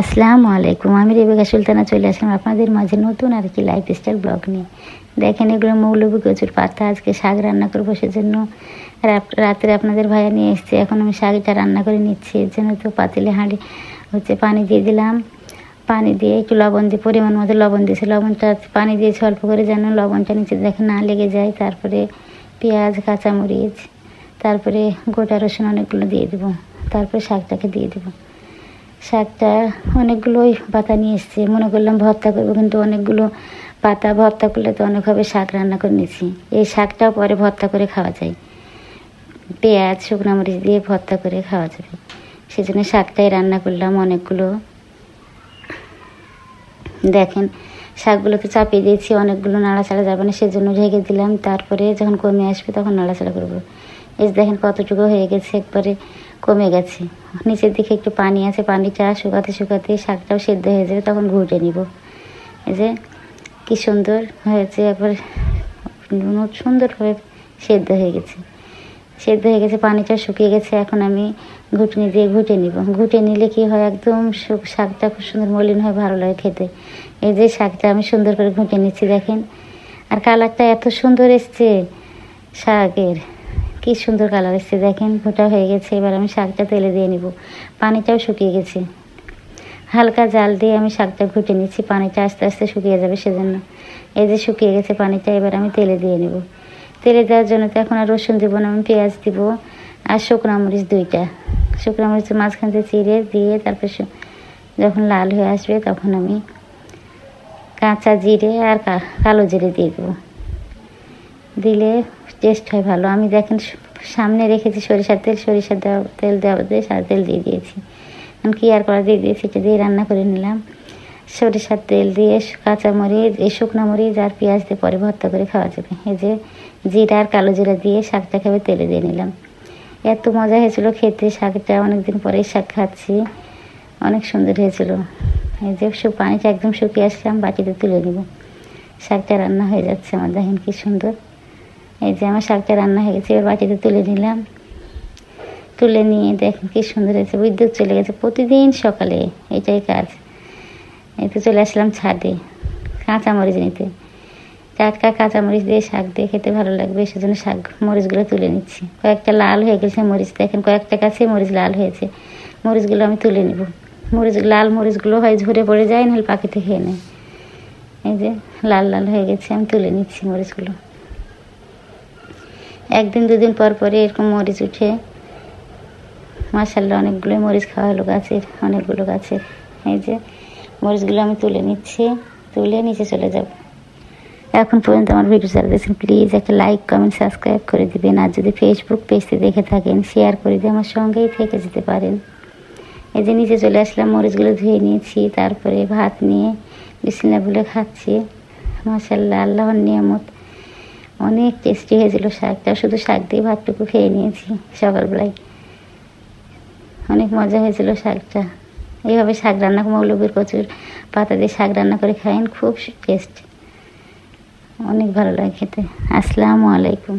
আসসালামু আলাইকুম। আমি রেবেকা সুলতানা চলে আসলাম আপনাদের মাঝে নতুন আর কি লাইফস্টাইল ব্লগ নিয়ে। দেখেন এগুলো মৌলভী কচুর পাতা। আজকে শাক রান্না করবো, সেজন্য রাত্রে আপনাদের ভাইয়া নিয়ে এসছে। এখন আমি শাকটা রান্না করে নিচ্ছি। এর জন্য তো পাতিলে হাঁড়ি পানি দিয়ে দিলাম। পানি দিয়ে একটু লবণ দিয়ে পরিমাণ মতো লবণ দিয়েছি। লবণটা পানি দিয়েছি অল্প করে, যেন লবণটা নিচে দেখে না লেগে যায়। তারপরে পেঁয়াজ, কাঁচামরিচ, তারপরে গোটা রসুন অনেকগুলো দিয়ে দেবো। তারপরে শাকটাকে দিয়ে দেবো। শাকটা অনেকগুলোই পাতা নিয়ে এসেছি, মনে করলাম ভর্তা করবো, কিন্তু অনেকগুলো পাতা ভর্তা করলে তো অনেক হবে। শাক রান্না করে নিয়েছি। এই শাকটাও পরে ভর্তা করে খাওয়া যায়, পেঁয়াজ শুকনো মরিচ দিয়ে ভর্তা করে খাওয়া যাবে। সেজন্য শাকটাই রান্না করলাম অনেকগুলো। দেখেন শাকগুলোকে চাপিয়ে দিয়েছি, অনেকগুলো নাড়াচাড়া যাবে না, সেজন্য ঢেকে দিলাম। তারপরে যখন কমে আসবে তখন নাড়াচাড়া করবো। এই দেখেন কতটুকু হয়ে গেছে, একবারে কমে গেছে। নিচের দিকে একটু পানি আছে, পানিটা শুকাতে শুকাতে শাকটাও সেদ্ধ হয়ে যাবে, তখন ঘুটে নিব। এই যে কি সুন্দর হয়েছে, একবার সুন্দরভাবে সেদ্ধ হয়ে গেছে। সেদ্ধ হয়ে গেছে, পানিটা শুকিয়ে গেছে। এখন আমি ঘুটনি দিয়ে ঘুটে নিব। ঘুটে নিলে কি হয়, একদম শাকটা খুব সুন্দর মলিন হয়, ভালো লাগে খেতে। এই যে শাকটা আমি সুন্দর করে ঘুটে নিচ্ছি দেখেন। আর কালারটা এত সুন্দর এসছে শাকের, কি সুন্দর কালার এসছে দেখেন। ঘোটা হয়ে গেছে। এবার আমি শাকটা তেলে দিয়ে নিব। পানিটাও শুকিয়ে গেছে। হালকা জাল দিয়ে আমি শাকটা ঘুটে নিচ্ছি, পানিটা আস্তে আস্তে শুকিয়ে যাবে সেজন্য। এই যে শুকিয়ে গেছে পানিটা, এবার আমি তেলে দিয়ে নেব। তেলে দেওয়ার জন্য তো এখন আর রসুন দেবো না, আমি পেঁয়াজ দিব আর শুকনো মরিচ 2টা। শুকনো মরিচের মাঝখান থেকে চিড়ে দিয়ে তারপর যখন লাল হয়ে আসবে তখন আমি কাঁচা জিরে আর কালো জিরে দিয়ে দেবো। দিলে টেস্ট হয় ভালো। আমি দেখেন সামনে রেখেছি সরিষার তেল, সরিষার তেল দেওয়া দিয়ে তেল দিয়ে দিয়েছি। এখন কি আর করা, দিয়ে দিয়েছি, এটা দিয়ে রান্না করে নিলাম। সরিষার তেল দিয়ে কাঁচামরিচ, এই শুকনো মরিচ আর পেঁয়াজ দিয়ে পরে ভর্তা করে খাওয়া যাবে। এই যে জিরা আর কালো জিরা দিয়ে শাকটা খাবে তেলে দিয়ে নিলাম। এত মজা হয়েছিল খেতে শাকটা, অনেকদিন পরে শাক খাচ্ছি, অনেক সুন্দর হয়েছিল। এই যে পানিটা একদম শুকিয়ে আসলাম, বাটিতে তুলে নিব। শাকটা রান্না হয়ে যাচ্ছে আমার, দেখেন কি সুন্দর। এই যে আমার শাকটা রান্না হয়ে গেছে, এবার বাটিতে তুলে নিলাম। তুলে নিয়ে দেখেন কি সুন্দর হয়েছে। বিদ্যুৎ চলে গেছে, প্রতিদিন সকালে এটাই কাজ। এই তো চলে আসলাম ছাদে কাঁচামরিচ নিতে। টাটকা কাঁচামরিচ দিয়ে শাক দিয়ে খেতে ভালো লাগবে, সেজন্য শাক মরিচগুলো তুলে নিচ্ছি। কয়েকটা লাল হয়ে গেছে মরিচ, দেখেন কয়েকটা কাছে মরিচ লাল হয়েছে। মরিচগুলো আমি তুলে নিব। লাল মরিচগুলো হয় ঝরে পড়ে যায়, নাহলে পাখিতে খেয়ে নেয়। এই যে লাল লাল হয়ে গেছে, আমি তুলে নিচ্ছি মরিচগুলো। 1-2 দিন পর পরে এরকম মরিচ উঠে, মাশাআল্লাহ অনেকগুলো মরিচ খাওয়া হলো গাছের, অনেকগুলো গাছের। এই যে মরিচগুলো আমি তুলে নিচ্ছি, তুলে নিচে চলে যাব। এখন পর্যন্ত আমার ভিডিও চালিয়ে দিয়েছেন, প্লিজ একটা লাইক, কমেন্ট, সাবস্ক্রাইব করে দিবেন। আর যদি ফেসবুক পেজতে দেখে থাকেন শেয়ার করে দিয়ে আমার সঙ্গেই থেকে যেতে পারেন। এই যে নিচে চলে আসলাম, মরিচগুলো ধুয়ে নিয়েছি, তারপরে ভাত নিয়ে বিসমিল্লাহ বলে খাচ্ছি। মাশাআল্লাহ, আল্লাহর নিয়ামত, অনেক টেস্টি হয়েছিল শাকটা। শুধু শাক দিয়ে ভাতটুকু খেয়ে নিয়েছি সকালবেলায়, অনেক মজা হয়েছিল শাকটা। এইভাবে শাক রান্না, মৌলভীর কচুর পাতা দিয়ে শাক রান্না করে খাইন, খুব টেস্ট, অনেক ভালো লাগে খেতে। আসসালামু আলাইকুম।